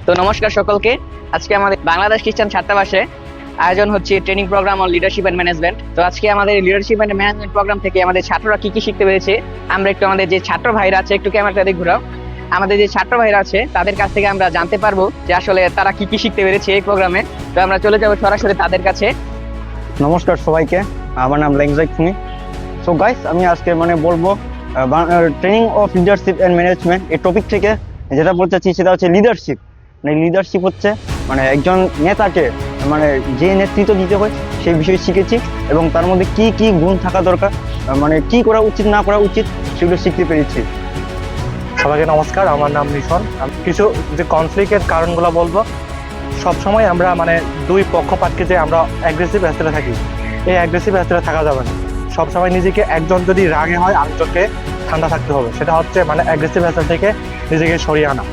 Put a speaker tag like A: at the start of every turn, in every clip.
A: তো নমস্কার সকলকে। আজকে আমাদের বাংলাদেশ খ্রিস্টান ছাত্রাবাসে আয়োজন হচ্ছে training programme on leadership and management. তো আজকে আমাদের লিডারশিপ এন্ড ম্যানেজমেন্ট প্রোগ্রাম থেকে আমাদের ছাত্ররা কি কি শিখতে পেরেছে আমরা একটু আমাদের যে ছাত্র ভাইরা আছে একটু ক্যামেরাটা দিকে ঘুরাও। আমাদের যে ছাত্র ভাইরা আছে তাদের কাছ থেকে আমরা জানতে পারবো যে আসলে তারা কি কি শিখতে পেরেছে এই প্রোগ্রামে। তো আমরা চলে যাবো সরাসরি তাদের কাছে।
B: নমস্কার সবাইকে, আমার নাম লেংজাই খুমি। সো গাইস, আমি আজকে বলবো training of leadership and management এই টপিক থেকে যেটা বলতে চাচ্ছি সেটা হচ্ছে লিডারশিপ। লিডারশিপ হচ্ছে একজন নেতাকে যে নেতৃত্ব দিতে হয় সেই বিষয়ে শিখেছি এবং তার মধ্যে কি কি গুণ থাকা দরকার, কি করা উচিত না করা উচিত সেগুলো শিখতে পেরেছি।
C: সবাইকে নমস্কার, আমার নাম নিশন। আমি কিছু যে কনফ্লিক্টের কারণগুলো বলবো। সবসময় আমরা দুই পক্ষপাতকে যে আমরা অ্যাগ্রেসিভ অ্যাস্টেলে থাকি, এই অ্যাগ্রেসিভ অ্যাস্টেলে থাকা যাবে না। সবসময় নিজেকে একজন যদি রাগে হয় আরেকজনকে ঠান্ডা থাকতে হবে, সেটা হচ্ছে অ্যাগ্রেসিভ অ্যাস্টেল থেকে নিজেকে সরিয়ে আনা।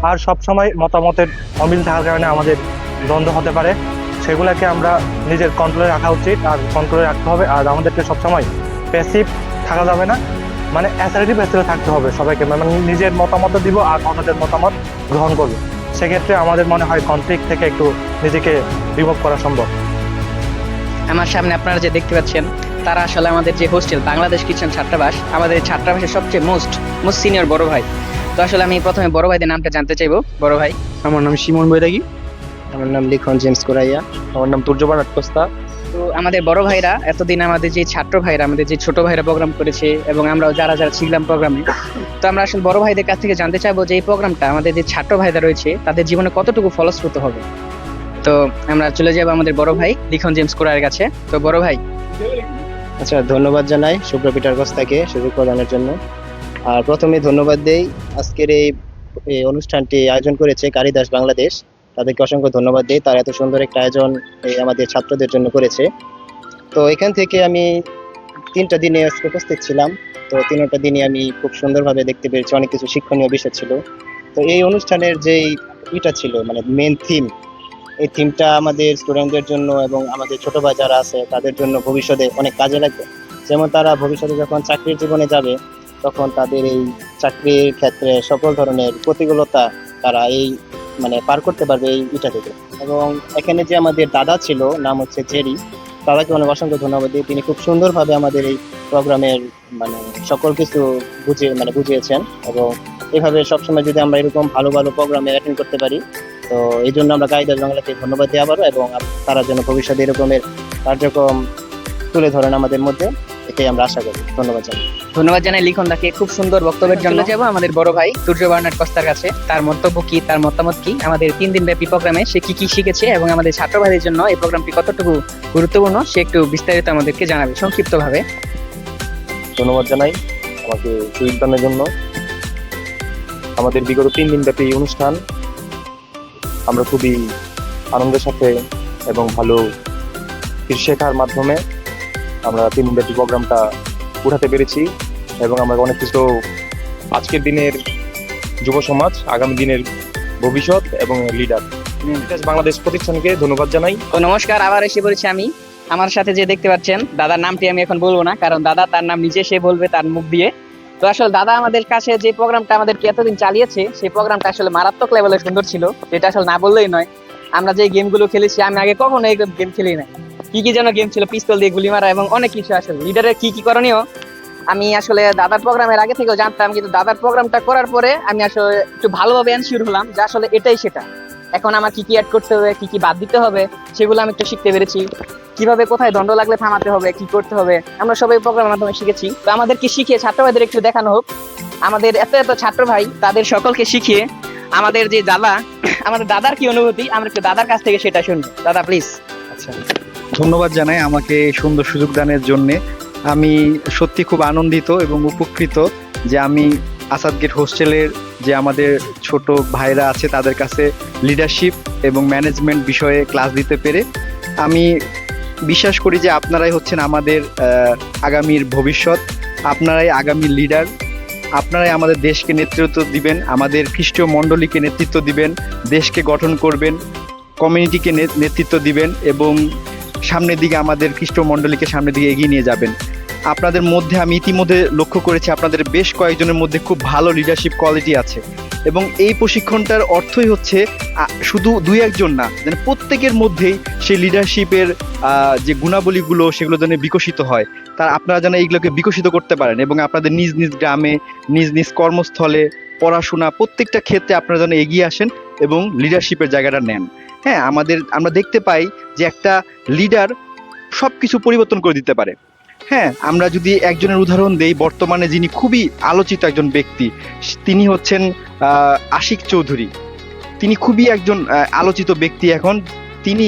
C: আর সবসময় মতামতের অমিল থাকার কারণে আমাদের দ্বন্দ্ব হতে পারে, সেগুলোকে আমরা নিজের কন্ট্রোলে রাখা উচিত আর কন্ট্রোলে রাখতে হবে। আর আমাদেরকে সবসময় প্যাসিভ থাকা যাবে না, অ্যাসার্টিভ অ্যাস্টেলে থাকতে হবে। সবাইকে নিজের মতামত দিব আর অন্যদের মতামত গ্রহণ করবো। সেক্ষেত্রে আমাদের মনে হয় কনফ্লিক্ট থেকে একটু নিজেকে রিমুভ করা সম্ভব।
A: আমার সামনে আপনারা যে দেখতে পাচ্ছেন তারা আসলে আমাদের যে হোস্টেল বাংলাদেশ খ্রিস্টান ছাত্রাবাস, আমাদের ছাত্রাবাসের সবচেয়ে মোস্ট সিনিয়র বড় ভাই। তো আসলে আমি প্রথমে বড় ভাইদের নামটা জানতে চাইবো। বড় ভাই,
D: আমার নাম শিমন বৈরাগী।
E: আমার নাম লিখন জেমস কোরাইয়া।
D: আমার নাম তুর্যবান আটকস্তা।
A: তো আমাদের বড় ভাইরা এতদিন আমাদের যে ছাত্র ভাইরা, আমাদের যে ছোট ভাইরা প্রোগ্রাম করেছে এবং আমরাও যারা যারা ছিলাম প্রোগ্রামে, তো আমরা আসলে বড় ভাইদের কাছ থেকে জানতে চাইবো যে এই প্রোগ্রামটা আমাদের যে ছাত্র ভাইরা রয়েছে তাদের জীবনে কতটুকু ফলশ্রুত হবে। তো আমরা চলে যাবো আমাদের বড় ভাই লিখন জেমস কোরাইয়ের কাছে। তো বড় ভাই,
E: আচ্ছা, ধন্যবাদ জানাই শুভ্র পিটার কস্তাকে সুযোগ প্রদানের জন্য। আর প্রথমে ধন্যবাদ দেই আজকের এই অনুষ্ঠানটি আয়োজন করেছে কারিদাস বাংলাদেশ, তাদেরকে অসংখ্য ধন্যবাদ দিই। তারা এত সুন্দর একটা আয়োজন আমাদের ছাত্রদের জন্য করেছে। তো এখান থেকে আমি 3টা দিনে উপস্থিত ছিলাম। তো 3টা দিনে আমি খুব সুন্দরভাবে দেখতে পেরেছি, অনেক কিছু শিক্ষণীয় বিষয় ছিল। তো এই অনুষ্ঠানের যেই ছিল মেন থিম, এই থিমটা আমাদের স্টুডেন্টদের জন্য এবং আমাদের ছোট ভাই যারা আছে তাদের জন্য ভবিষ্যতে অনেক কাজে লাগবে। যেমন তারা ভবিষ্যতে যখন চাকরির জীবনে যাবে তখন তাদের এই চাকরির ক্ষেত্রে সকল ধরনের প্রতিকূলতা তারা এই পার করতে পারবে এই থেকে। এবং এখানে যে আমাদের দাদা ছিল, নাম হচ্ছে জেরি, দাদাকে অনেক অসংখ্য ধন্যবাদ দিই। তিনি খুব সুন্দরভাবে আমাদের এই প্রোগ্রামের সকল কিছু বুঝিয়েছেন। এবং এভাবে সবসময় যদি আমরা এরকম ভালো ভালো প্রোগ্রামে অ্যাটেন্ড করতে পারি, তো এই জন্য আমরা কারিদাস বাংলাকে ধন্যবাদ দিই আবারও। এবং তারা যেন ভবিষ্যতে এরকমের কার্যক্রম তুলে ধরেন আমাদের মধ্যে, এটাই আমরা আশা করি।
A: ধন্যবাদ জানাই লিখন দাকে খুব সুন্দর বক্তব্যের জন্য। যাবো আমাদের বড় ভাই তুর্যবান কস্তার কাছে, তার মন্তব্য কি, তার মতামত কি, আমাদের 3 দিন ব্যাপী প্রোগ্রামে সে কি কি শিখেছে এবং আমাদের ছাত্র ভাইদের জন্য এই প্রোগ্রামটি কতটুকু গুরুত্বপূর্ণ সে একটু বিস্তারিত আমাদেরকে জানাবে সংক্ষিপ্ত ভাবে।
D: ধন্যবাদ জানাই আমাকে সুযোগ দানের জন্য। আমাদের বিগত 3 দিন ব্যাপী অনুষ্ঠান আমরা খুবই আনন্দের সাথে এবং ভালো কিছু শেখার মাধ্যমে আমরা 3 দিন ব্যাপী প্রোগ্রামটা উঠাতে পেরেছি। এবং আমরা অনেক কিছু আজকের দিনের যুব সমাজ, আগামী দিনের ভবিষ্যৎ এবং লিডার বাংলাদেশ প্রতিষ্ঠানকে ধন্যবাদ জানাই।
A: তো নমস্কার, আবার এসে পড়েছি আমি। আমার সাথে যে দেখতে পাচ্ছেন দাদার নামটি আমি এখন বলবো না, কারণ দাদা তার নাম নিজে সে বলবে তার মুখ দিয়ে। তো আসলে দাদা আমাদের কাছে যে প্রোগ্রামটা আমাদেরকে এতদিন চালিয়েছে সেই প্রোগ্রামটা আসলে মারাত্মক লেভেলে সুন্দর ছিল, যেটা আসলে না বললেই নয়। আমরা যে গেমগুলো খেলেছি, আমি আগে কখনো এই গেম খেলি না। কি কি যেন গেম ছিল, পিস্তল দিয়ে গুলি মারা এবং অনেক কিছু। আসলে লিডারের কি কি করণীয় আমি আসলে দাদার প্রোগ্রামের আগে থেকেও জানতাম, কিন্তু দাদার প্রোগ্রামটা করার পরে আমি আসলে একটু ভালোভাবে এনশিওর হলাম যে আসলে এটাই সেটা। এখন আমার কি কি অ্যাড করতে হবে, কি কি বাদ দিতে হবে সেগুলো আমি একটু শিখতে পেরেছি। কিভাবে কোথায় দণ্ড লাগলে থামাতে হবে, কি করতে হবে, আমরা সবাই প্রোগ্রামের মাধ্যমে শিখেছি। তো আমাদেরকে শিখিয়ে ছাত্র ভাইদের একটু দেখানো হোক, আমাদের এত এত ছাত্র ভাই তাদের সকলকে শিখিয়ে আমাদের যে দাদা, আমাদের দাদার কি অনুভূতি আমরা একটু দাদার কাছ থেকে সেটা শুনবো। দাদা প্লিজ।
F: আচ্ছা, ধন্যবাদ জানাই আমাকে সুন্দর সুযোগ দানের জন্যে। আমি সত্যি খুব আনন্দিত এবং উপকৃত যে আমি আসাদ গেট হোস্টেলের যে আমাদের ছোট ভাইরা আছে তাদের কাছে লিডারশিপ এবং ম্যানেজমেন্ট বিষয়ে ক্লাস দিতে পেরে। আমি বিশ্বাস করি যে আপনারাই হচ্ছেন আমাদের আগামীর ভবিষ্যৎ, আপনারাই আগামী লিডার, আপনারাই আমাদের দেশকে নেতৃত্ব দিবেন, আমাদের খ্রিস্টীয় মণ্ডলীকে নেতৃত্ব দিবেন, দেশকে গঠন করবেন, কমিউনিটিকে নেতৃত্ব দিবেন এবং সামনের দিকে আমাদের খ্রিস্টীয় মণ্ডলীকে সামনের দিকে এগিয়ে নিয়ে যাবেন। আপনাদের মধ্যে আমি ইতিমধ্যে লক্ষ্য করেছি আপনাদের বেশ কয়েকজনের মধ্যে খুব ভালো লিডারশিপ কোয়ালিটি আছে। এবং এই প্রশিক্ষণটার অর্থই হচ্ছে শুধু দুই একজন না, যেন প্রত্যেকের মধ্যেই সেই লিডারশিপের যে গুণাবলীগুলো সেগুলো যেন বিকশিত হয়। আপনারা যেন এইগুলোকে বিকশিত করতে পারেন এবং আপনাদের নিজ নিজ গ্রামে, নিজ নিজ কর্মস্থলে, পড়াশোনা প্রত্যেকটা ক্ষেত্রে আপনারা যেন এগিয়ে আসেন এবং লিডারশিপের জায়গাটা নেন। হ্যাঁ, আমরা দেখতে পাই যে একটা লিডার সব কিছু পরিবর্তন করে দিতে পারে। হ্যাঁ, আমরা যদি একজনের উদাহরণ দেই, বর্তমানে যিনি খুবই আলোচিত একজন ব্যক্তি, তিনি হচ্ছেন আশিক চৌধুরী। তিনি খুবই একজন আলোচিত ব্যক্তি এখন। তিনি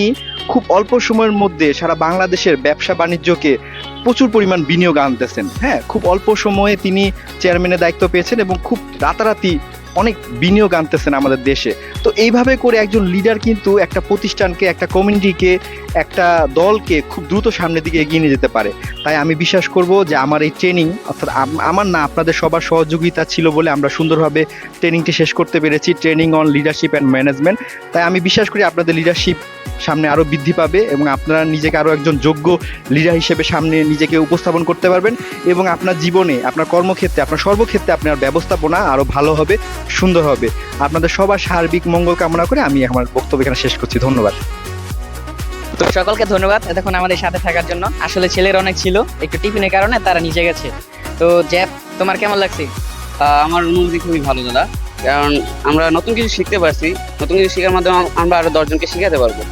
F: খুব অল্প সময়ের মধ্যে সারা বাংলাদেশের ব্যবসা বাণিজ্যকে প্রচুর পরিমাণ বিনিয়োগ আনতেছেন। হ্যাঁ, খুব অল্প সময়ে তিনি চেয়ারম্যানের দায়িত্ব পেয়েছেন এবং খুব রাতারাতি অনেক বিনিয়োগ আনতেছেন আমাদের দেশে। তো এইভাবে করে একজন লিডার কিন্তু একটা প্রতিষ্ঠানকে, একটা কমিউনিটিকে, একটা দলকে খুব দ্রুত সামনের দিকে এগিয়ে নিয়ে যেতে পারে। তাই আমি বিশ্বাস করব যে আমার এই ট্রেনিং, অর্থাৎ আমার না, আপনাদের সবার সহযোগিতা ছিল বলে আমরা সুন্দরভাবে ট্রেনিংটি শেষ করতে পেরেছি, training on leadership and management. তাই আমি বিশ্বাস করি আপনাদের লিডারশিপ সামনে আরও বৃদ্ধি পাবে এবং আপনারা নিজেকে আরও একজন যোগ্য লিডার হিসেবে সামনে নিজেকে উপস্থাপন করতে পারবেন এবং আপনার জীবনে, আপনার কর্মক্ষেত্রে, আপনার সর্বক্ষেত্রে আপনার ব্যবস্থাপনা আরও ভালো হবে, সুন্দর হবে। আপনাদের সবার সার্বিক মঙ্গল কামনা করে আমি আমার বক্তব্য এখানে শেষ করছি। ধন্যবাদ।
A: তো সকলকে ধন্যবাদ এতক্ষণ আমাদের সাথে থাকার জন্য। আসলে ছেলের অনেক ছিল, একটু টিফিনের কারণে তারা নিচে গেছে। তো জ্যাপ, তোমার কেমন লাগছে?
G: আমার অনুভূতি খুবই ভালো দাদা, কারণ আমরা নতুন কিছু শিখতে পারছি। নতুন কিছু শেখার মাধ্যমে আমরা আরো 10 জনকে শেখাতে পারবো।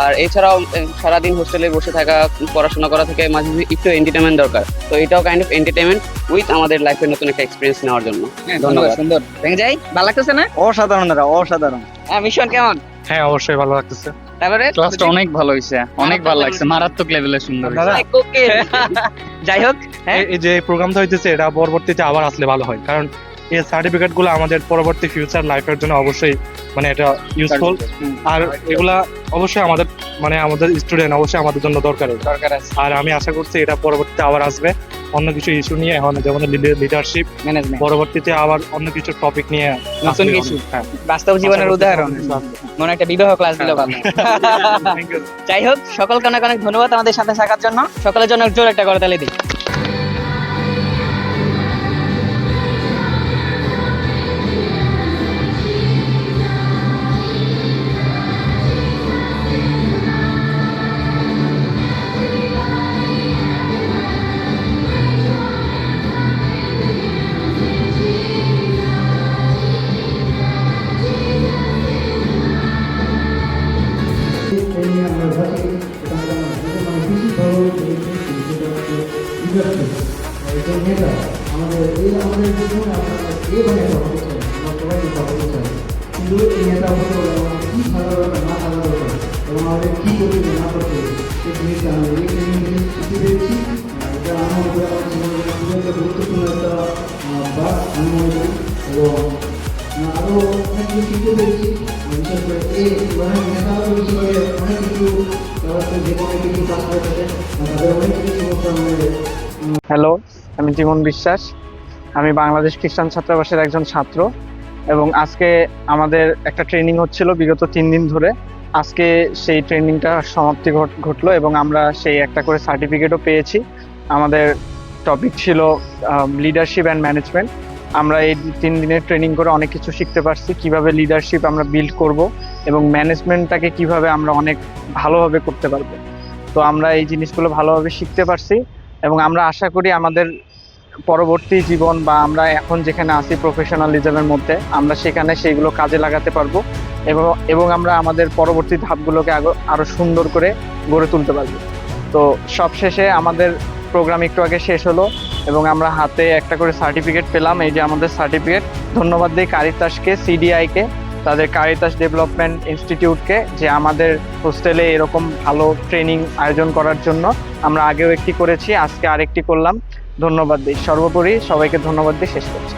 G: আর এছাড়াও সারাদিন হোস্টেলে বসে থাকা, পড়াশোনা করা থেকে মাঝে মাঝে একটু এন্টারটেনমেন্ট দরকার। তো এটাও কাইন্ড অফ এন্টারটেনমেন্ট উইথ আমাদের লাইফের নতুন একটা এক্সপিরিয়েন্স নেওয়ার জন্য।
A: ধন্যবাদ। সুন্দর। ভেঙে যাই, ভালো লাগতেছে না?
B: অসাধারণ দাদা, অসাধারণ।
A: মিশন কেমন?
C: হ্যাঁ, অবশ্যই ভালো লাগতেছে।
A: তারপরে
G: ক্লাসটা অনেক ভালো হয়েছে, অনেক ভালো লাগছে, মারাত্মক লেভেলে সুন্দর হয়েছে।
C: দাদা,
A: ওকে। যাই হোক, হ্যাঁ,
C: এই যে প্রোগ্রামটা হইতেছে এটা পরবর্তীতে আবার আসলে ভালো হয়, কারণ এই সার্টিফিকেট গুলো আমাদের পরবর্তী ফিউচার লাইফের জন্য অবশ্যই মানে এটা ইউজফুল। আর এগুলা অবশ্যই আমাদের স্টুডেন্ট অবশ্যই আমাদের জন্য দরকার
A: আছে
C: আর আমি আশা করছি এটা পরবর্তীতে আবার আসবে অন্য কিছু ইস্যু নিয়ে, এখন যেমন লিডারশিপ,
A: ম্যানেজমেন্ট,
C: পরবর্তীতে আবার অন্য কিছু টপিক নিয়ে
A: নতুন
C: আসবে।
A: কিছু।
C: হ্যাঁ,
A: বাস্তব জীবনের উদাহরণ, মনে একটা বিবাহ ক্লাস দিল ভালো।
C: Thank you.
A: যাই হোক, সকলকে অনেক অনেক ধন্যবাদ আমাদের সাথে থাকার জন্য। সকলের জন্য জোর একটা করতালি দিই।
H: আমাদের জীবনে আপনারা এই নেতা হতে চাই, আমরা সবাই নেতা হতে চাই, কিন্তু এই নেতা হতে হলে আমাদের কী থাকা দরকার, না থাকা দরকার, এবং আমাদের কী করতে হবে, না করতে হবে, এই জিনিসটা আমরা এই ট্রেনিং থেকে শিখতে পেরেছি। এটা আমার মনে করি আমার জীবনের খুবই একটা গুরুত্বপূর্ণ একটা বাস আমি মনে করি, এবং আরও অনেক কিছু শিখতে পেরেছি। বিশেষ করে এই ধরনের নেতা হিসেবে অনেক কিছু যে কোনো কিছু কাজ করে থাকে, তাদের অনেক কিছু সমস্যা আমাদের।
I: হ্যালো, আমি জীবন বিশ্বাস। আমি বাংলাদেশ খ্রিস্টান ছাত্রাবাসের একজন ছাত্র এবং আজকে আমাদের একটা ট্রেনিং হচ্ছিল বিগত 3 দিন ধরে। আজকে সেই ট্রেনিংটা সমাপ্তি ঘটলো এবং আমরা সেই একটা করে সার্টিফিকেটও পেয়েছি। আমাদের টপিক ছিল লিডারশিপ অ্যান্ড ম্যানেজমেন্ট। আমরা এই 3 দিনের ট্রেনিং করে অনেক কিছু শিখতে পারছি, কিভাবে লিডারশিপ আমরা বিল্ড করব এবং ম্যানেজমেন্টটাকে কিভাবে আমরা অনেক ভালোভাবে করতে পারবো। তো আমরা এই জিনিসগুলো ভালোভাবে শিখতে পারছি এবং আমরা আশা করি আমাদের পরবর্তী জীবন বা আমরা এখন যেখানে আছি প্রফেশনালিজমের মধ্যে, আমরা সেখানে সেইগুলো কাজে লাগাতে পারবো এবং আমরা আমাদের পরবর্তী ধাপগুলোকে আরও সুন্দর করে গড়ে তুলতে পারবো। তো সবশেষে আমাদের প্রোগ্রাম একটু আগে শেষ হলো এবং আমরা হাতে একটা করে সার্টিফিকেট পেলাম। এই যে আমাদের সার্টিফিকেট। ধন্যবাদ দিই কারিতাসকে, সিডিআইকে, তাদের কারিতাস ডেভেলপমেন্ট ইনস্টিটিউটকে, যে আমাদের হোস্টেলে এরকম ভালো ট্রেনিং আয়োজন করার জন্য। আমরা আগেও একটি করেছি, আজকে আরেকটি করলাম। ধন্যবাদ দিই। সর্বোপরি সবাইকে ধন্যবাদ দিয়ে শেষ করছি।